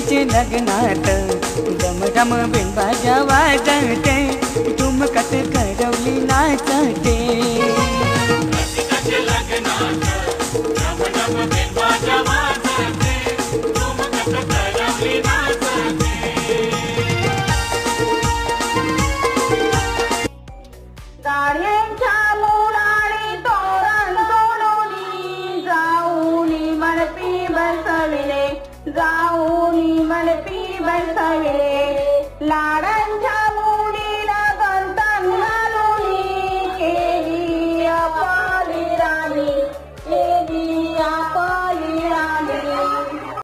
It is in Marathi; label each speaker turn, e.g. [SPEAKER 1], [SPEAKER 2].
[SPEAKER 1] लग्नाचे लग्नात डमडम बिनबाजा वाजते ठुमकत करवली नाचते
[SPEAKER 2] गाड्यांच्या मुलाने तोरण सोडून जाऊनी मनपी बसविले जाऊनी मनपी बसविले लाड